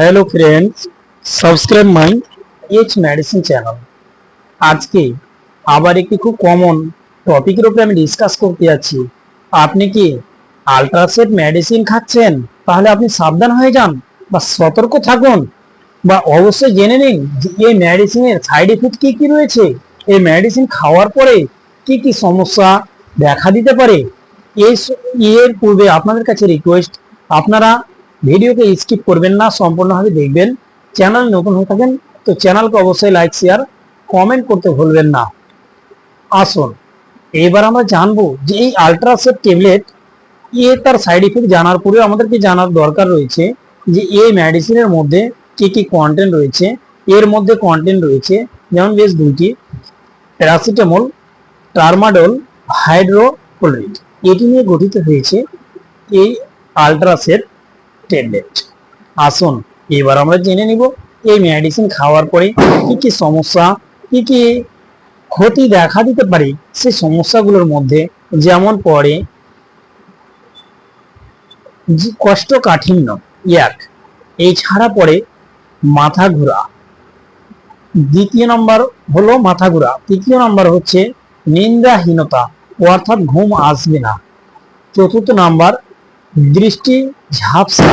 Hello friends, subscribe my H medicine channel. আজকে আবার একটি খুব কমন টপিকের উপরে আমি ডিসকাস করতে যাচ্ছি। আপনি কি আল্ট্রাসেট মেডিসিন খাচ্ছেন? তাহলে আপনি সাবধান হয়ে যান বা সতর্ক থাকুন, বা অবশ্যই জেনে নিন যে এই মেডিসিনের সাইড এফেক্ট কি কি রয়েছে, এই মেডিসিন খাওয়ার পরে কি কি সমস্যা দেখা দিতে পারে। এর পূর্বে আপনাদের কাছে রিকোয়েস্ট, আপনারা ভিডিওকে স্কিপ করবেন না, সম্পূর্ণভাবে দেখবেন। চ্যানেল নতুন হয়ে থাকেন তো চ্যানেলকে অবশ্যই লাইক শেয়ার কমেন্ট করতে ভুলবেন না। আসুন এবার আমরা জানবো যে এই আল্ট্রাসেট ট্যাবলেট তার সাইড ইফেক্ট জানার পরে আমাদেরকে জানার দরকার রয়েছে যে এই মেডিসিনের মধ্যে কি কি কন্টেন্ট রয়েছে। এর মধ্যে কন্টেন্ট রয়েছে যেমন বেশ দুটি, প্যারাসিটামল, ট্রামাডল, হাইড্রোক্লোরাইড। এটি নিয়ে গঠিত হয়েছে এই আল্ট্রাসেট ট্যাবলেট। আসুন এবার আমরা জেনে নিব এই মেডিসিন খাওয়ার পরে কি কি সমস্যা, কি কি ক্ষতি দেখা দিতে পারে। সেই সমস্যাগুলোর মধ্যে যেমন পড়ে কোষ্ঠকাঠিন্য, এছাড়া পড়ে মাথা ঘোরা। দ্বিতীয় নম্বর হলো মাথা ঘোরা। তৃতীয় নম্বর হচ্ছে নিদ্রাহীনতা, অর্থাৎ ঘুম আসবে না। চতুর্থ নাম্বার দৃষ্টি ঝাপসা।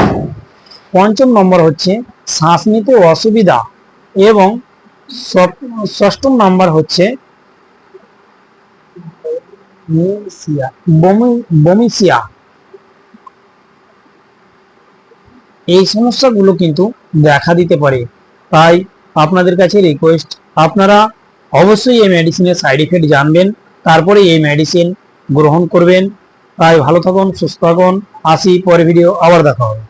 পঞ্চম নম্বর হচ্ছে শ্বাস নিতে অসুবিধা, এবং ষষ্ঠ নাম্বার হচ্ছে বমিসিয়া। এই সমস্যাগুলো কিন্তু দেখা দিতে পারে। তাই আপনাদের কাছে রিকোয়েস্ট, আপনারা অবশ্যই এই মেডিসিনের সাইড ইফেক্ট জানবেন, তারপরে এই মেডিসিন গ্রহণ করবেন। তাই ভালো থাকুন, সুস্থ থাকুন। আসি, পরে ভিডিও আবার দেখা হবে।